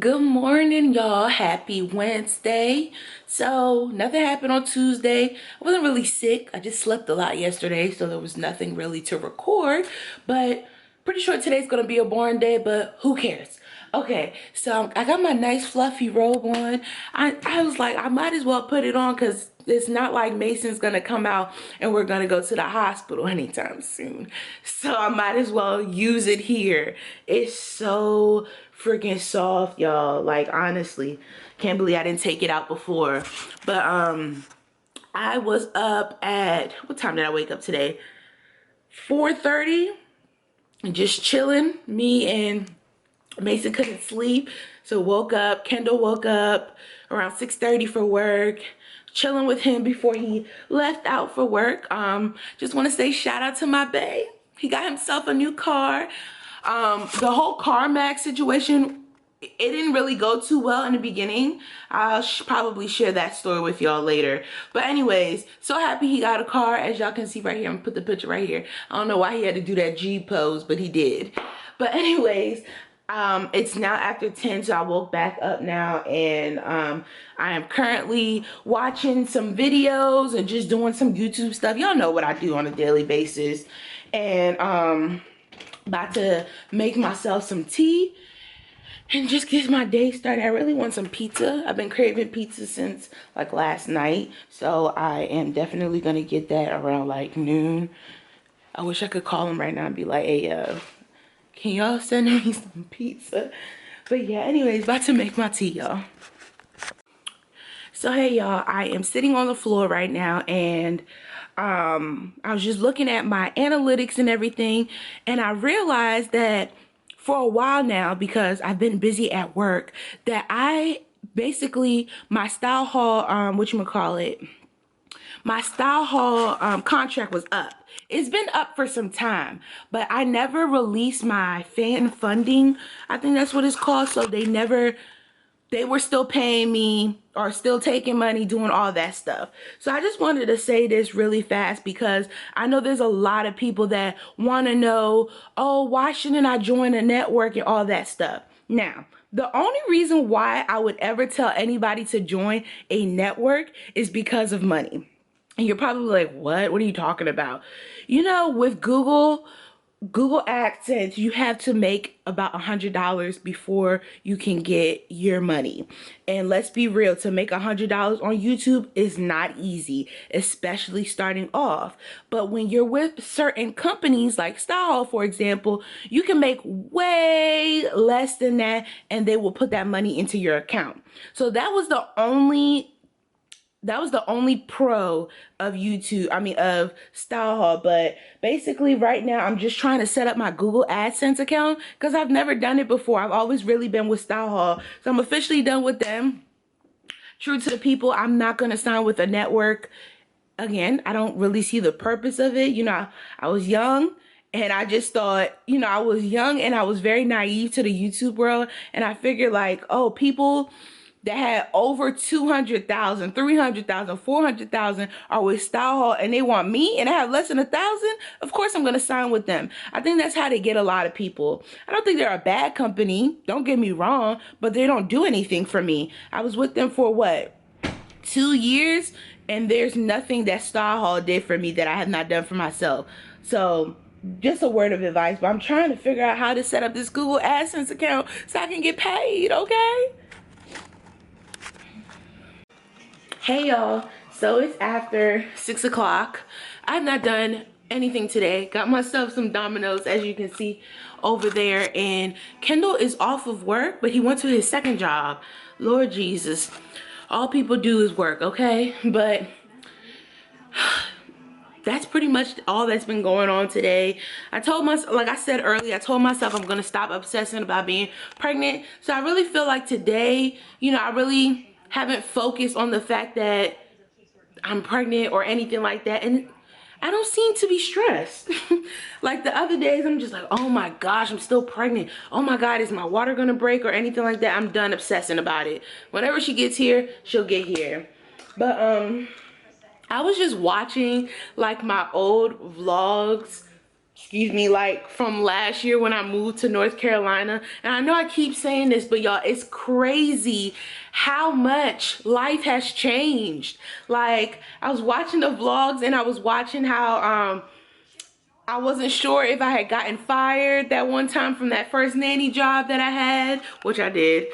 Good morning, y'all. Happy Wednesday. So nothing happened on Tuesday. I wasn't really sick. I just slept a lot yesterday, so there was nothing really to record. But pretty sure today's gonna be a boring day, but who cares? Okay, so I got my nice fluffy robe on. I was like, I might as well put it on because it's not like Mason's gonna come out and we're gonna go to the hospital anytime soon. So I might as well use it here. It's so freaking soft, y'all. Like, honestly, can't believe I didn't take it out before. But I was up at, what time did I wake up today? 4:30, just chilling. Me and Mason couldn't sleep, so woke up. Kendall woke up around 6:30 for work, chilling with him before he left out for work. Just want to say shout out to my bae. He got himself a new car. The whole CarMax situation, it didn't really go too well in the beginning. I'll probably share that story with y'all later. But anyways, so happy he got a car. As y'all can see right here, I'm gonna put the picture right here. I don't know why he had to do that G pose, but he did. But anyways, it's now after 10, so I woke back up now, and I am currently watching some videos and just doing some YouTube stuff. Y'all know what I do on a daily basis. And about to make myself some tea and just get my day started. I really want some pizza. I've been craving pizza since like last night, so I am definitely gonna get that around like noon. I wish I could call him right now and be like, hey, can y'all send me some pizza? But yeah, anyways, about to make my tea, y'all. So hey y'all, I am sitting on the floor right now, and I was just looking at my analytics and everything, and I realized that for a while now, because I've been busy at work, that I basically, my style haul, my style haul contract was up. It's been up for some time, but I never released my fan funding. I think that's what it's called. So they were still paying me or still taking money, doing all that stuff. So I just wanted to say this really fast because I know there's a lot of people that want to know, oh, why shouldn't I join a network and all that stuff? Now, the only reason why I would ever tell anybody to join a network is because of money. And you're probably like, what? What are you talking about? You know, with Google AdSense, you have to make about $100 before you can get your money. And let's be real, to make $100 on YouTube is not easy, especially starting off. But when you're with certain companies like Style, for example, you can make way less than that, and they will put that money into your account. So that was the only pro of YouTube, of Style Haul. But basically right now I'm just trying to set up my Google AdSense account because I've never done it before. I've always really been with Style Haul. So I'm officially done with them. True to the people, I'm not going to sign with a network. Again, I don't really see the purpose of it. You know, I was young, and I just thought, you know, I was young and I was very naive to the YouTube world. And I figured like, oh, people that had over 200,000, 300,000, 400,000 are with Style Haul, and they want me, and I have less than 1,000. Of course, I'm going to sign with them. I think that's how they get a lot of people. I don't think they're a bad company. Don't get me wrong, but they don't do anything for me. I was with them for what, 2 years, and there's nothing that Style Haul did for me that I have not done for myself. So just a word of advice, but I'm trying to figure out how to set up this Google AdSense account so I can get paid, okay? Hey y'all, so it's after 6 o'clock. I've not done anything today. Got myself some Domino's, as you can see over there, and Kendall is off of work, but he went to his second job. Lord Jesus, all people do is work, okay? But that's pretty much all that's been going on today. I told myself, like I said earlier, I told myself I'm gonna stop obsessing about being pregnant. So I really feel like today, you know, I really haven't focused on the fact that I'm pregnant or anything like that, and I don't seem to be stressed. Like the other days, I'm just like, oh my gosh, I'm still pregnant. Oh my God, is my water gonna break or anything like that? I'm done obsessing about it. Whenever she gets here, she'll get here. But I was just watching like my old vlogs excuse me, like from last year when I moved to North Carolina. And I know I keep saying this, but y'all, it's crazy how much life has changed. Like, I was watching the vlogs and I was watching how I wasn't sure if I had gotten fired that one time from that first nanny job that I had, which I did.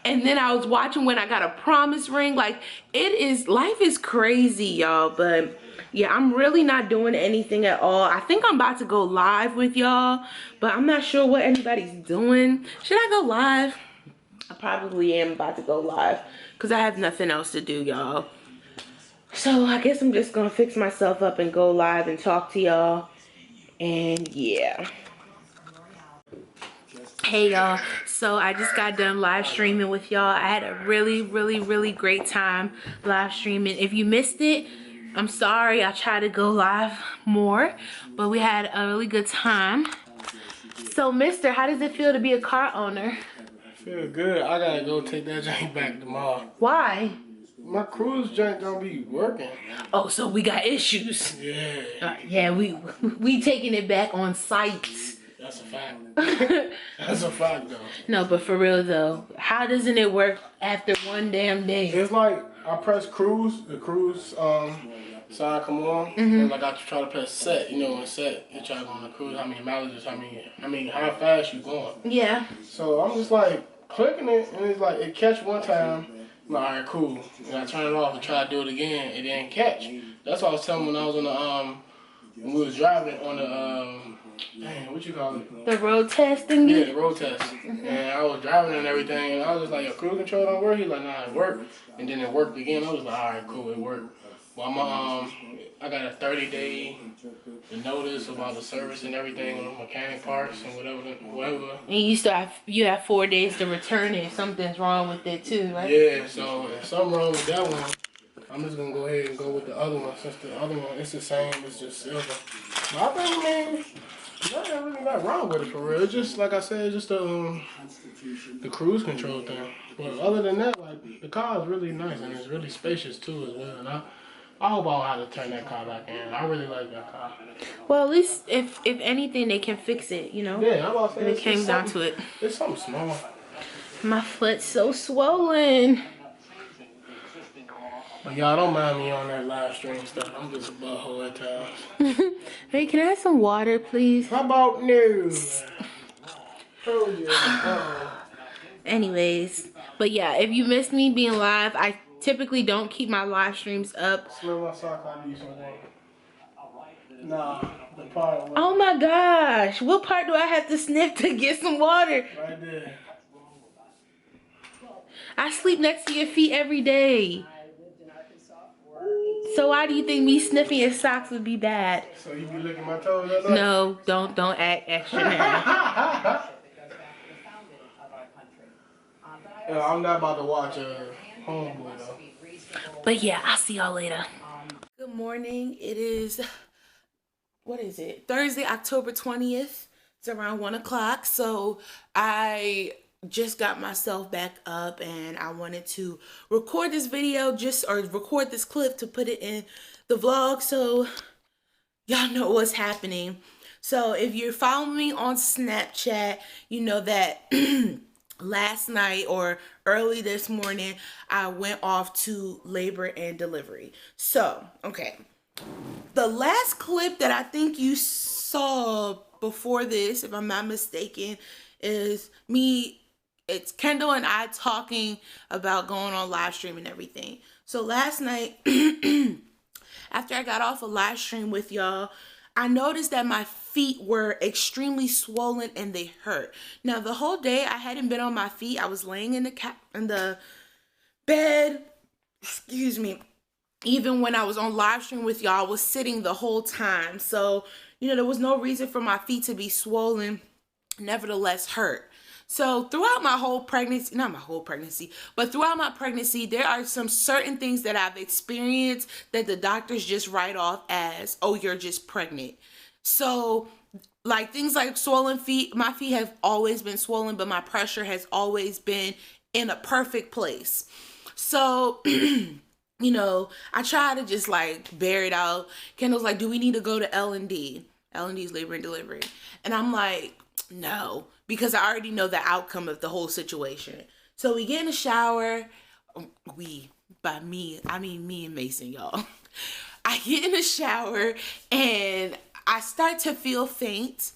And then I was watching when I got a promise ring. Like, life is crazy, y'all. But yeah, I'm really not doing anything at all. I think I'm about to go live with y'all, but I'm not sure what anybody's doing. Should I go live? I probably am about to go live because I have nothing else to do, y'all. So I guess I'm just gonna fix myself up and go live and talk to y'all. And yeah. Hey y'all, so I just got done live streaming with y'all. I had a really great time live streaming. If you missed it, I'm sorry. I'll try to go live more, but we had a really good time. So mister, how does it feel to be a car owner? Feel good. I gotta go take that jank back tomorrow. Why? My cruise jank don't be working. Oh, so we got issues. Yeah. Yeah, we taking it back on site. That's a fact. That's a fact though. No, but for real though, how doesn't it work after one damn day? It's like I press cruise, the cruise sign come on, and like I try to press set, you know, when set, you try to go on the cruise, how many mileages, how fast you going. Yeah. So I'm just like clicking it, and it's like it catch one time. I'm like, all right, cool. And I turn it off and try to do it again. It didn't catch. That's what I was telling when I was on the when we was driving on the dang, what you call it? The road testing? Yeah, the road test. And I was driving and everything, and I was just like, your cruise control don't work? He's like, nah, it worked. And then it worked again. I was like, all right, cool, it worked. Well, I got a 30-day notice about the service and everything on the mechanic parts and whatever. And you have 4 days to return it if something's wrong with it too, right? Yeah, so if something wrong with that one, I'm just gonna go ahead and go with the other one since the other one it's the same, it's just silver. But I think, nothing really got wrong with it for real. It's just like I said, it's just the cruise control thing. But other than that, like the car is really nice and it's really spacious too as well. And I hope I'll have to turn that car back in. I really like that car. Well, at least if anything, they can fix it, you know? Yeah, I'm about to say it came down to it. It's something small. My foot's so swollen. But y'all don't mind me on that live stream stuff. I'm just a butthole at times. Hey, can I have some water, please? How about news? Oh yeah. Anyways, but yeah, if you missed me being live, I typically don't keep my live streams up. Smell my sock, I need something. Nah, the part where Oh my gosh, what part do I have to sniff to get some water? right there. I sleep next to your feet every day. So why do you think me sniffing your socks would be bad? So you be licking my toes at night? No, don't act extra now. I'm not about to watch Homeboy though. But yeah, I'll see y'all later. Good morning. It is, what is it? Thursday, October 20th. It's around 1 o'clock. So I just got myself back up and I wanted to record this video or record this clip to put it in the vlog so y'all know what's happening. So if you're following me on Snapchat, you know that last night or early this morning, I went off to labor and delivery. So, okay. The last clip that I think you saw before this, if I'm not mistaken, is it's Kendall and I talking about going on live stream and everything. So last night, after I got off a live stream with y'all, I noticed that my feet were extremely swollen and they hurt. Now, the whole day I hadn't been on my feet. I was laying in the bed, excuse me. Even when I was on live stream with y'all, I was sitting the whole time. So, you know, there was no reason for my feet to be swollen, nevertheless hurt. So throughout my whole pregnancy, not my whole pregnancy, but throughout my pregnancy, there are some certain things that I've experienced that the doctors just write off as, oh, you're just pregnant. So like things like swollen feet, my feet have always been swollen, but my pressure has always been in a perfect place. So, you know, I try to just like bear it out. Kendall's like, do we need to go to L&D? L&D's labor and delivery. And I'm like, no, because I already know the outcome of the whole situation. So we get in the shower. By me, I mean me and Mason, y'all. I get in the shower and I start to feel faint.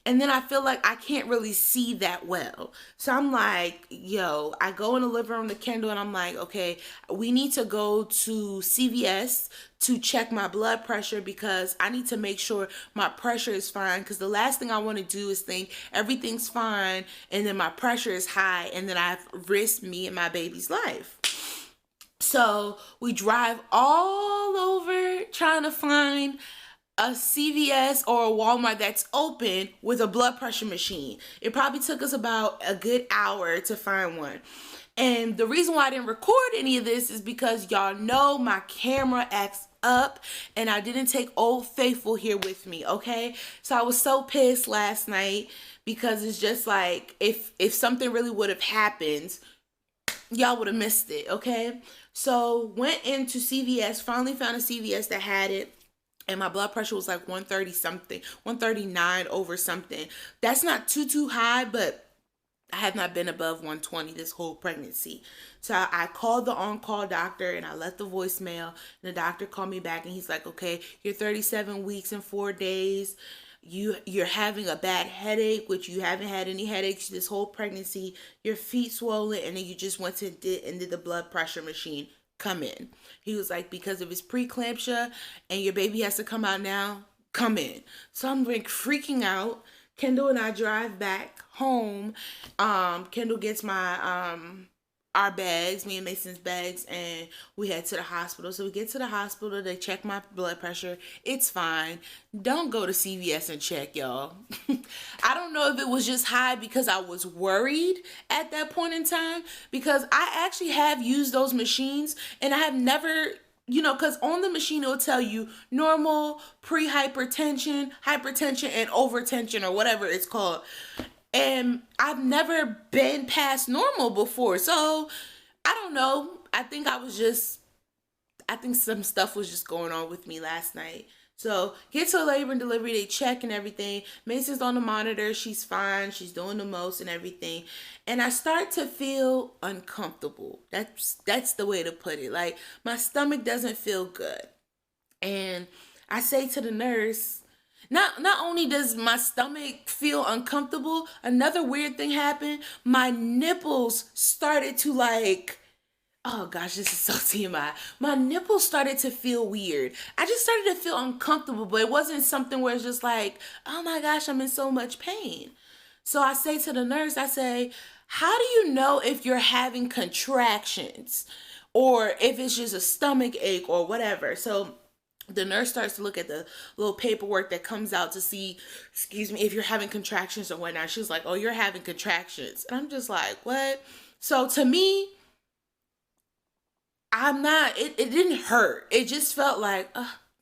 And then I feel like I can't really see that well. So I'm like, yo, I go in the living room to Kendall and I'm like, okay, we need to go to CVS to check my blood pressure because I need to make sure my pressure is fine. Because the last thing I want to do is think everything's fine and then my pressure is high and then I've risked me and my baby's life. So we drive all over trying to find a CVS or a Walmart that's open with a blood pressure machine. It probably took us about a good hour to find one. And the reason why I didn't record any of this is because y'all know my camera acts up and I didn't take Old Faithful here with me, okay? So I was so pissed last night because it's just like if something really would have happened, y'all would have missed it, okay? So went into CVS, finally found a CVS that had it. And my blood pressure was like 130 something, 139 over something. That's not too high, but I have not been above 120 this whole pregnancy. So I called the on-call doctor and I left the voicemail. And the doctor called me back and he's like, okay, you're 37 weeks and 4 days. You're having a bad headache, which you haven't had any headaches this whole pregnancy. Your feet swollen, and then you just went to did the blood pressure machine. Come in. He was like, because of his preeclampsia and your baby has to come out now, come in. So I'm like freaking out. Kendall and I drive back home. Kendall gets my our bags, me and Mason's bags, and we head to the hospital. So we get to the hospital, they check my blood pressure. It's fine. Don't go to CVS and check, y'all. I don't know if it was just high because I was worried at that point in time, because I actually have used those machines and I have never, because on the machine it will tell you normal, pre-hypertension, hypertension, and overtension, or whatever it's called. And I've never been past normal before. So I don't know. I think some stuff was just going on with me last night. So get to labor and delivery, they check and everything. Mason's on the monitor, she's fine, she's doing the most and everything. And I start to feel uncomfortable. That's the way to put it. Like my stomach doesn't feel good. And I say to the nurse, not only does my stomach feel uncomfortable, another weird thing happened. My nipples started to oh gosh, this is so TMI. My nipples started to feel weird. I just started to feel uncomfortable, but it wasn't something where it's just like, oh my gosh, I'm in so much pain. So I say to the nurse, I say, how do you know if you're having contractions or if it's just a stomach ache or whatever? So the nurse starts to look at the little paperwork that comes out to see, if you're having contractions or whatnot. She's like, oh, you're having contractions. And I'm just like, what? So to me, it didn't hurt. It just felt like,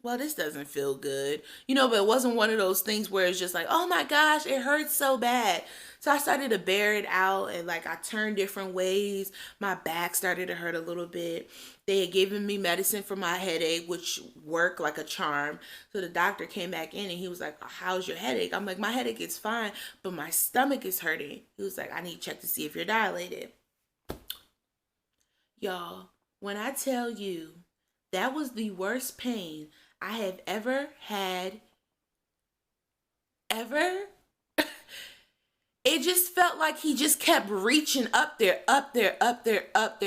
well, this doesn't feel good. But it wasn't one of those things where it's just like, oh my gosh, it hurts so bad. So I started to bear it out and I turned different ways. My back started to hurt a little bit. They had given me medicine for my headache, which worked like a charm. So the doctor came back in and he was like, how's your headache? I'm like, my headache is fine, but my stomach is hurting. He was like, I need to check to see if you're dilated. Y'all, when I tell you that was the worst pain I have ever had, it just felt like he just kept reaching up there,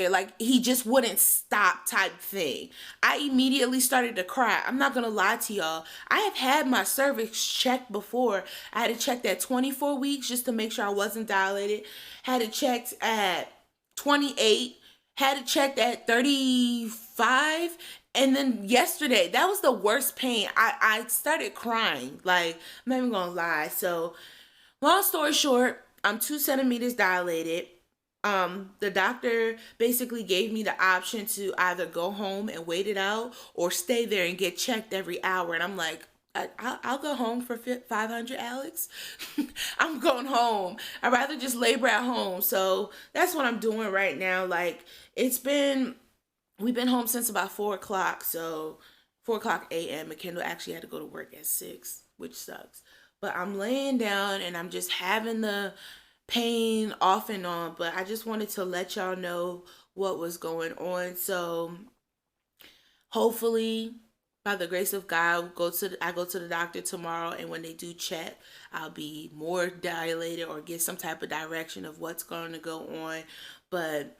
like he just wouldn't stop type thing. I immediately started to cry. I'm not gonna lie to y'all. I have had my cervix checked before. I had it checked at 24 weeks just to make sure I wasn't dilated. Had it checked at 28. Had it checked at 35. And then yesterday, that was the worst pain. I started crying. I'm not even gonna lie. So long story short, I'm 2 centimeters dilated. The doctor basically gave me the option to either go home and wait it out or stay there and get checked every hour. And I'm like, I'll go home for $500, Alex. I'm going home. I'd rather just labor at home. So that's what I'm doing right now. We've been home since about 4 o'clock. So 4 o'clock a.m. and Kendall actually had to go to work at 6. which sucks. But I'm laying down and I'm just having the pain off and on. But I just wanted to let y'all know what was going on. So hopefully, by the grace of God, I go to the doctor tomorrow, and when they do check, I'll be more dilated or get some type of direction of what's going to go on. But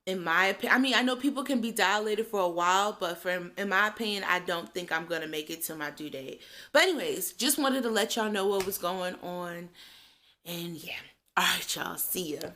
in my opinion, I mean, I know people can be dilated for a while, but in my opinion, I don't think I'm gonna make it to my due date. But anyways, just wanted to let y'all know what was going on, and yeah. All right, y'all. See ya.